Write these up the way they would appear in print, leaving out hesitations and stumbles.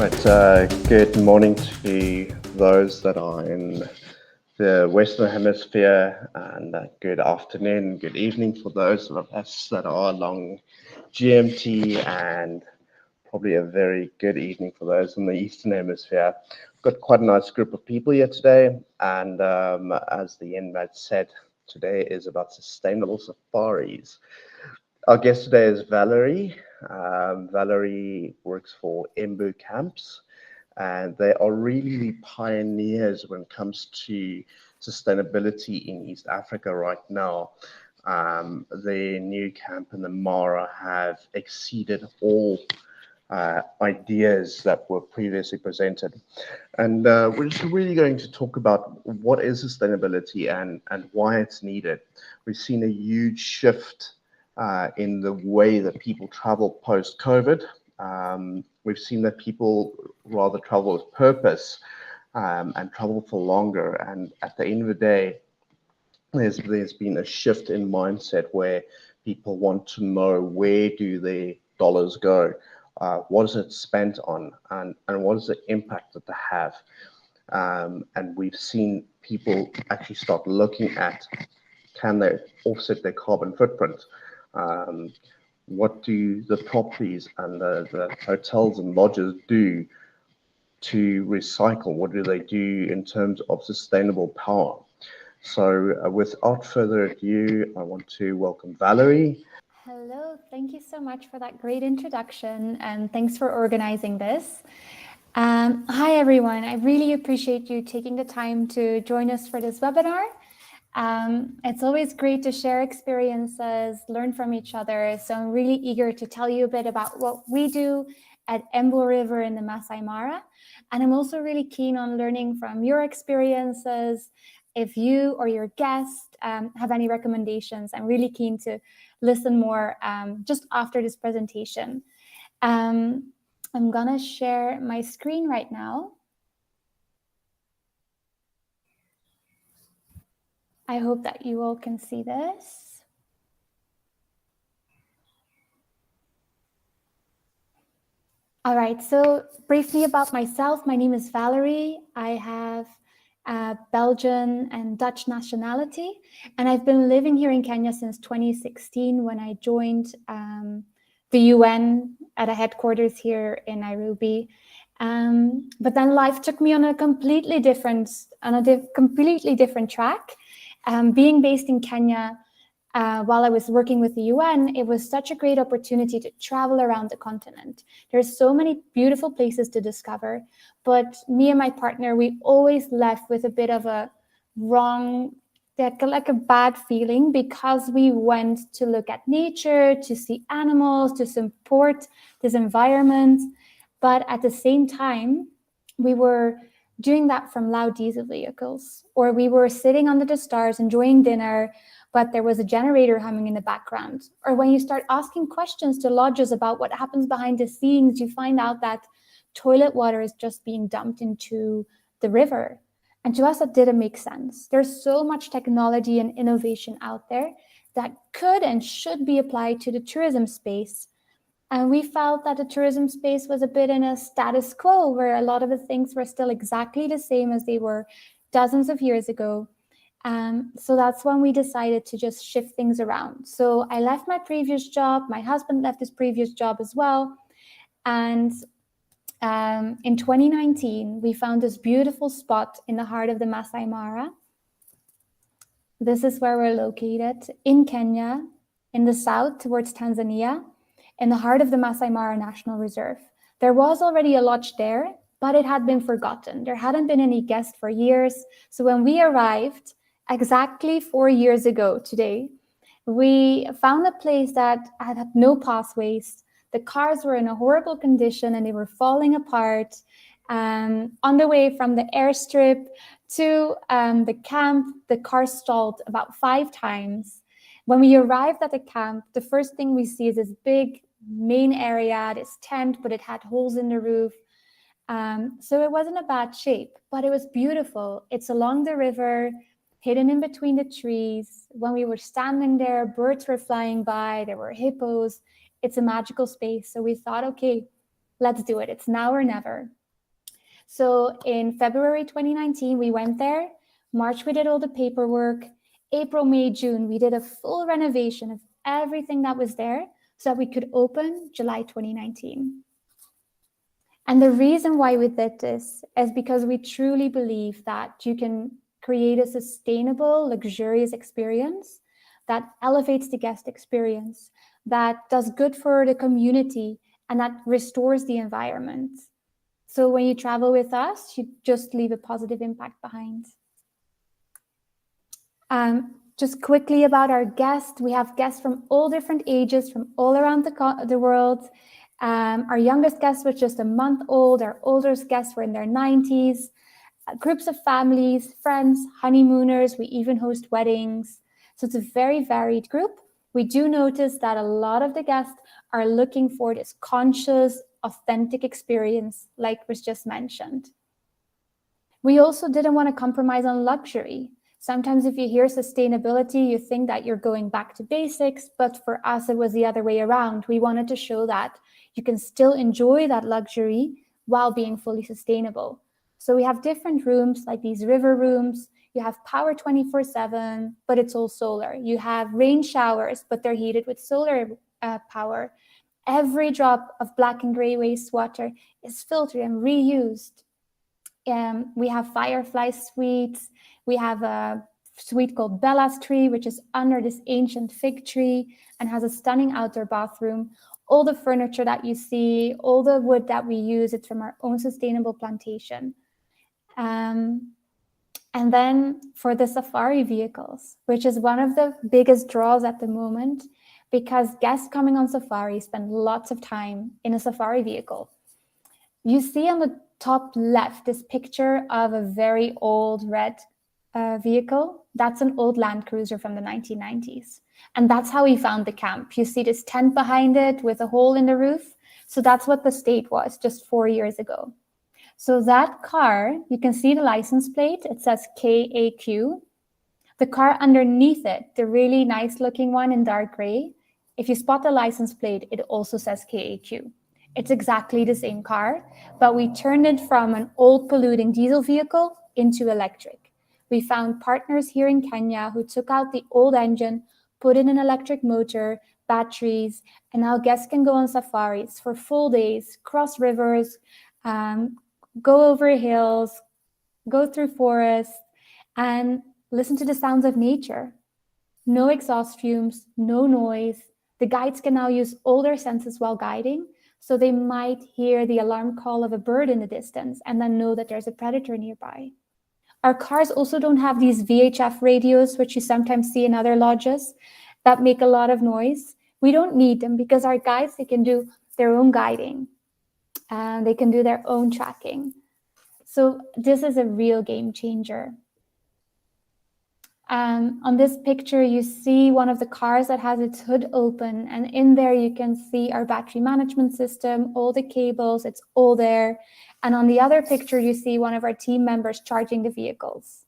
Right, good morning to those that are in the Western Hemisphere, and good afternoon, good evening for those of us that are along GMT, and probably a very good evening for those in the Eastern Hemisphere. We've got quite a nice group of people here today, and as the inmate said, today is about sustainable safaris. Our guest today is Valery. Valery works for Emboo camps, and they are really the pioneers when it comes to sustainability in East Africa right now. The new camp in the Mara have exceeded all ideas that were previously presented. And we're just really going to talk about what is sustainability and why it's needed. We've seen a huge shift in the way that people travel post-COVID. We've seen that people rather travel with purpose and travel for longer. And at the end of the day, there's been a shift in mindset where people want to know, where do their dollars go? What is it spent on, and what is the impact that they have? And we've seen people actually start looking at, can they offset their carbon footprint? What do the properties and the hotels and lodges do to recycle? What do they do in terms of sustainable power? So without further ado, I want to welcome Valery. Hello, thank you so much for that great introduction, and thanks for organizing this. Hi everyone, I really appreciate you taking the time to join us for this webinar. It's always great to share experiences, learn from each other, so I'm really eager to tell you a bit about what we do at Emboo River in the Maasai Mara, and I'm also really keen on learning from your experiences. If you or your guest have any recommendations, I'm really keen to listen more just after this presentation. I'm gonna share my screen right now. I hope that you all can see this. All right, so briefly about myself, my name is Valery. I have Belgian and Dutch nationality, and I've been living here in Kenya since 2016 when I joined the UN at a headquarters here in Nairobi. But then life took me on a completely different track. Being based in Kenya, while I was working with the UN, it was such a great opportunity to travel around the continent. There's so many beautiful places to discover, but me and my partner, we always left with a bit of a wrong, like a bad feeling, because we went to look at nature, to see animals, to support this environment. But at the same time, we were doing that from loud diesel vehicles, or we were sitting under the stars enjoying dinner, but there was a generator humming in the background. Or when you start asking questions to lodges about what happens behind the scenes, you find out that toilet water is just being dumped into the river. And to us, that didn't make sense. There's so much technology and innovation out there that could and should be applied to the tourism space. And we felt that the tourism space was a bit in a status quo, where a lot of the things were still exactly the same as they were dozens of years ago. So that's when we decided to just shift things around. So I left my previous job, my husband left his previous job as well. And in 2019, we found this beautiful spot in the heart of the Maasai Mara. This is where we're located in Kenya, in the south towards Tanzania, in the heart of the Maasai Mara National Reserve. There was already a lodge there, but it had been forgotten. There hadn't been any guests for years. So when we arrived, exactly 4 years ago today, we found a place that had no pathways. The cars were in a horrible condition and they were falling apart. On the way from the airstrip to the camp, the car stalled about 5 times. When we arrived at the camp, the first thing we see is this big main area, this tent, but it had holes in the roof. So it wasn't a bad shape, but it was beautiful. It's along the river, hidden in between the trees. When we were standing there, birds were flying by, there were hippos. It's a magical space. So we thought, okay, let's do it. It's now or never. So in February 2019, we went there. March, we did all the paperwork. April, May, June, we did a full renovation of everything that was there so that we could open July 2019. And the reason why we did this is because we truly believe that you can create a sustainable, luxurious experience that elevates the guest experience, that does good for the community, and that restores the environment. So when you travel with us, you just leave a positive impact behind. Just quickly about our guests, we have guests from all different ages, from all around the world. Our youngest guest was just a month old. Our oldest guests were in their 90s. Groups of families, friends, honeymooners. We even host weddings. So it's a very varied group. We do notice that a lot of the guests are looking for this conscious, authentic experience, like was just mentioned. We also didn't want to compromise on luxury. Sometimes if you hear sustainability, you think that you're going back to basics, but for us, it was the other way around. We wanted to show that you can still enjoy that luxury while being fully sustainable. So we have different rooms, like these river rooms. You have power 24/7, but it's all solar. You have rain showers, but they're heated with solar power. Every drop of black and gray wastewater is filtered and reused. We have firefly suites. We have a suite called Bella's Tree, which is under this ancient fig tree and has a stunning outdoor bathroom. All the furniture that you see, all the wood that we use, it's from our own sustainable plantation. And then for the safari vehicles, which is one of the biggest draws at the moment, because guests coming on safari spend lots of time in a safari vehicle. You see on the top left this picture of a very old red vehicle. That's an old Land Cruiser from the 1990s. And that's how we found the camp. You see this tent behind it with a hole in the roof. So that's what the state was just 4 years ago. So that car, you can see the license plate. It says KAQ. The car underneath it, the really nice looking one in dark gray, if you spot the license plate, it also says KAQ. It's exactly the same car, but we turned it from an old polluting diesel vehicle into electric. We found partners here in Kenya who took out the old engine, put in an electric motor, batteries, and now guests can go on safaris for full days, cross rivers, go over hills, go through forests, and listen to the sounds of nature. No exhaust fumes, no noise. The guides can now use all their senses while guiding, so they might hear the alarm call of a bird in the distance and then know that there's a predator nearby. Our cars also don't have these VHF radios, which you sometimes see in other lodges, that make a lot of noise. We don't need them because our guides, they can do their own guiding and they can do their own tracking. So this is a real game changer. On this picture, you see one of the cars that has its hood open, and in there you can see our battery management system, all the cables, it's all there. And on the other picture, you see one of our team members charging the vehicles.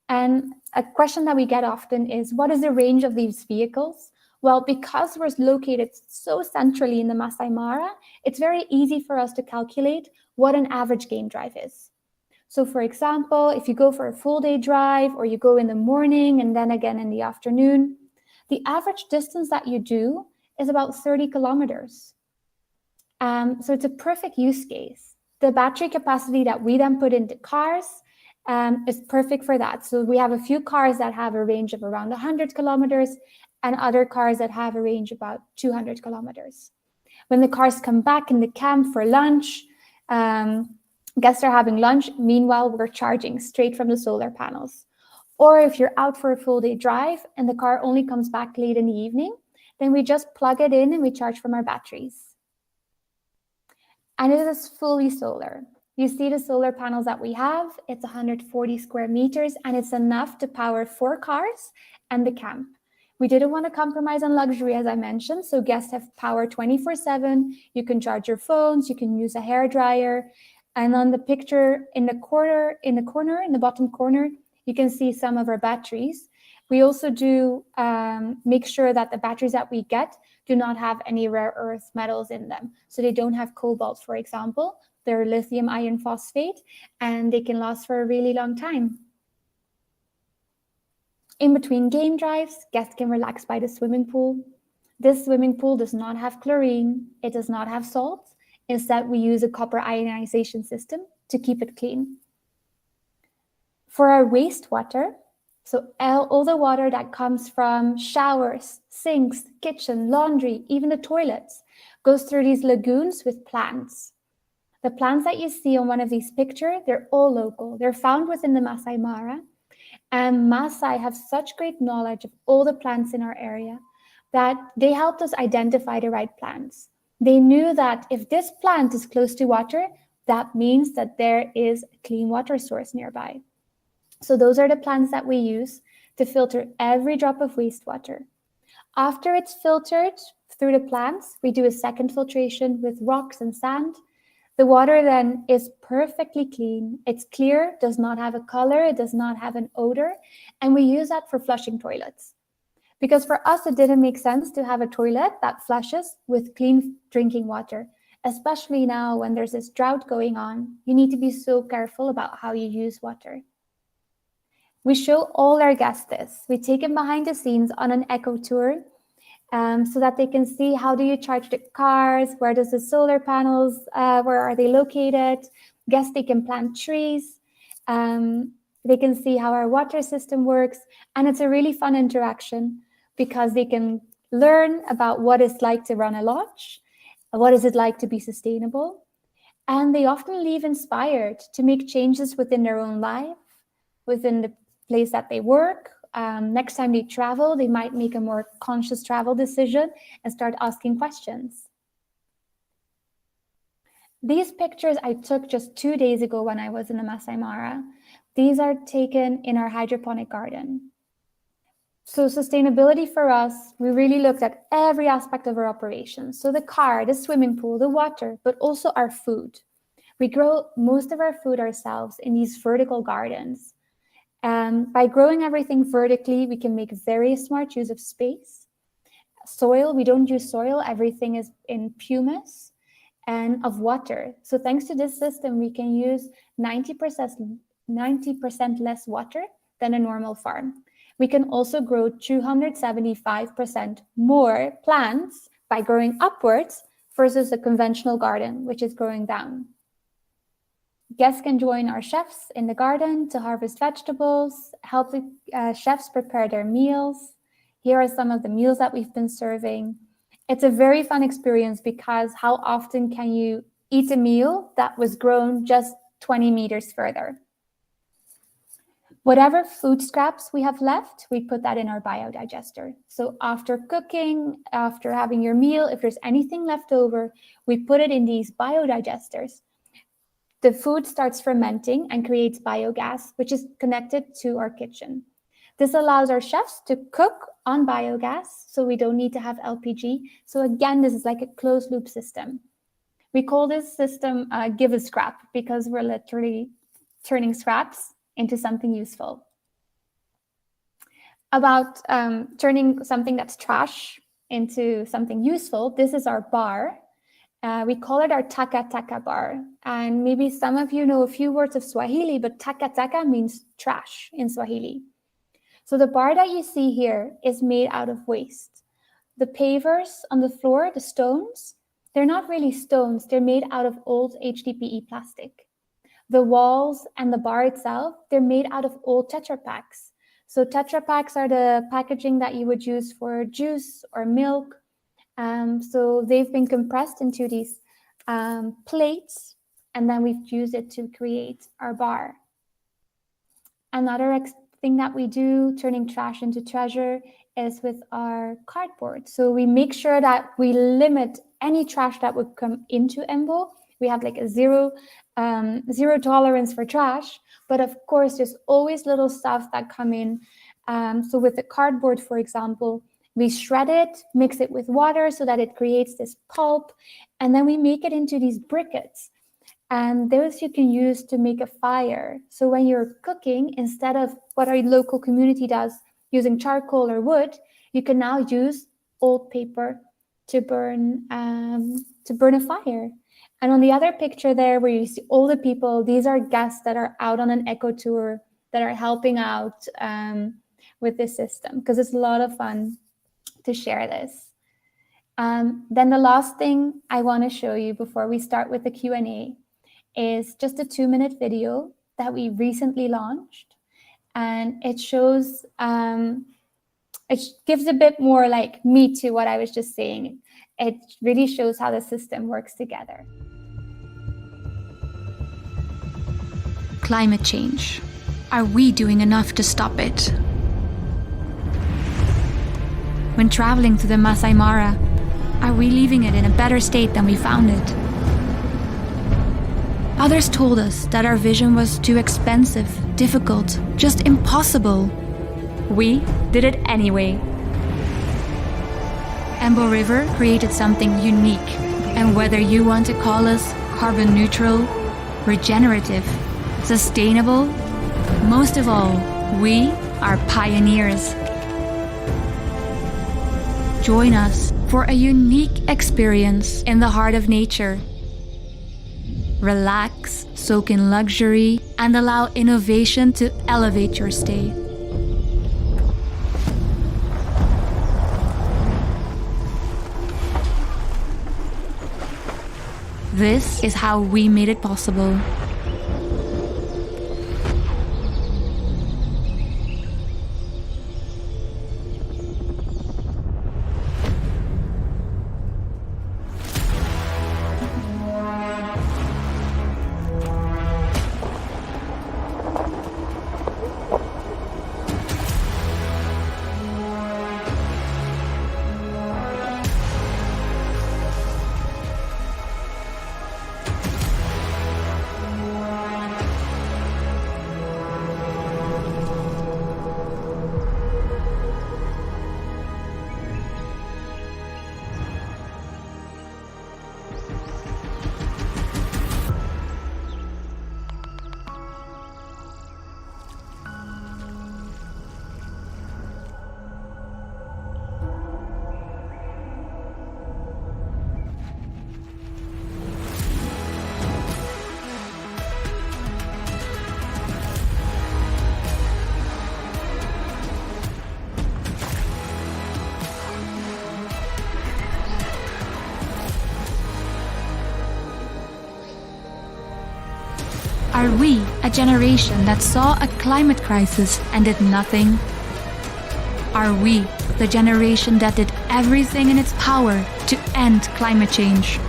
And a question that we get often is, what is the range of these vehicles? Well, because we're located so centrally in the Maasai Mara, it's very easy for us to calculate what an average game drive is. So for example, if you go for a full day drive or you go in the morning and then again in the afternoon, the average distance that you do is about 30 kilometers. So it's a perfect use case. The battery capacity that we then put into cars is perfect for that. So we have a few cars that have a range of around 100 kilometers and other cars that have a range of about 200 kilometers. When the cars come back in the camp for lunch, guests are having lunch. Meanwhile, we're charging straight from the solar panels. Or if you're out for a full day drive and the car only comes back late in the evening, then we just plug it in and we charge from our batteries. And it is fully solar. You see the solar panels that we have. It's 140 square meters and it's enough to power 4 cars and the camp. We didn't want to compromise on luxury, as I mentioned, so guests have power 24/7. You can charge your phones, you can use a hairdryer. And on the picture in the bottom corner, you can see some of our batteries. We also do make sure that the batteries that we get do not have any rare earth metals in them. So they don't have cobalt, for example. They're lithium iron phosphate, and they can last for a really long time. In between game drives, guests can relax by the swimming pool. This swimming pool does not have chlorine. It does not have salt. Instead, we use a copper ionization system to keep it clean. For our wastewater, so all the water that comes from showers, sinks, kitchen, laundry, even the toilets, goes through these lagoons with plants. The plants that you see on one of these pictures, they're all local. They're found within the Maasai Mara. And Maasai have such great knowledge of all the plants in our area that they helped us identify the right plants. They knew that if this plant is close to water, that means that there is a clean water source nearby. So those are the plants that we use to filter every drop of wastewater. After it's filtered through the plants, we do a second filtration with rocks and sand. The water then is perfectly clean. It's clear, does not have a color, it does not have an odor, and we use that for flushing toilets. Because for us, it didn't make sense to have a toilet that flushes with clean drinking water, especially now when there's this drought going on. You need to be so careful about how you use water. We show all our guests this. We take them behind the scenes on an eco tour so that they can see how do you charge the cars, where does the solar panels, where are they located. Guests, they can plant trees. They can see how our water system works. And it's a really fun interaction because they can learn about what it's like to run a lodge, what is it like to be sustainable. And they often leave inspired to make changes within their own life, within the place that they work. Next time they travel, they might make a more conscious travel decision and start asking questions. These pictures I took just 2 days ago when I was in the Maasai Mara. These are taken in our hydroponic garden. So sustainability for us, we really looked at every aspect of our operations. So the car, the swimming pool, the water, but also our food. We grow most of our food ourselves in these vertical gardens. By growing everything vertically, we can make very smart use of space. Soil, we don't use soil. Everything is in pumice and of water. So thanks to this system, we can use 90% less water than a normal farm. We can also grow 275% more plants by growing upwards versus a conventional garden, which is growing down. Guests can join our chefs in the garden to harvest vegetables, help the chefs prepare their meals. Here are some of the meals that we've been serving. It's a very fun experience because how often can you eat a meal that was grown just 20 meters further? Whatever food scraps we have left, we put that in our biodigester. So after cooking, after having your meal, if there's anything left over, we put it in these biodigesters. The food starts fermenting and creates biogas, which is connected to our kitchen. This allows our chefs to cook on biogas, so we don't need to have LPG. So again, this is like a closed loop system. We call this system give a scrap because we're literally turning scraps into something useful. About turning something that's trash into something useful, this is our bar. We call it our taka taka bar. And maybe some of you know a few words of Swahili, but taka taka means trash in Swahili. So the bar that you see here is made out of waste. The pavers on the floor, the stones, they're not really stones. They're made out of old HDPE plastic. The walls and the bar itself, they're made out of old Tetra Paks. So Tetra Paks are the packaging that you would use for juice or milk. So they've been compressed into these plates, and then we've used it to create our bar. Another thing that we do, turning trash into treasure, is with our cardboard. So we make sure that we limit any trash that would come into Emboo. We have like a zero tolerance for trash, but of course there's always little stuff that come in. So with the cardboard, for example, we shred it, mix it with water so that it creates this pulp, and then we make it into these briquettes. And those you can use to make a fire. So when you're cooking, instead of what our local community does, using charcoal or wood, you can now use old paper to burn a fire. And on the other picture there, where you see all the people, these are guests that are out on an eco tour that are helping out with this system, because it's a lot of fun to share this. Then the last thing I want to show you before we start with the Q&A is just a 2-minute video that we recently launched. And it shows, it gives a bit more like meat to what I was just saying. It really shows how the system works together. Climate change. Are we doing enough to stop it? When traveling to the Maasai Mara, are we leaving it in a better state than we found it? Others told us that our vision was too expensive, difficult, just impossible. We did it anyway. Emboo River created something unique, and whether you want to call us carbon neutral, regenerative, sustainable, most of all, we are pioneers. Join us for a unique experience in the heart of nature. Relax, soak in luxury, and allow innovation to elevate your stay. This is how we made it possible. Are we a generation that saw a climate crisis and did nothing? Are we the generation that did everything in its power to end climate change?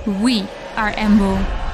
We are Emboo.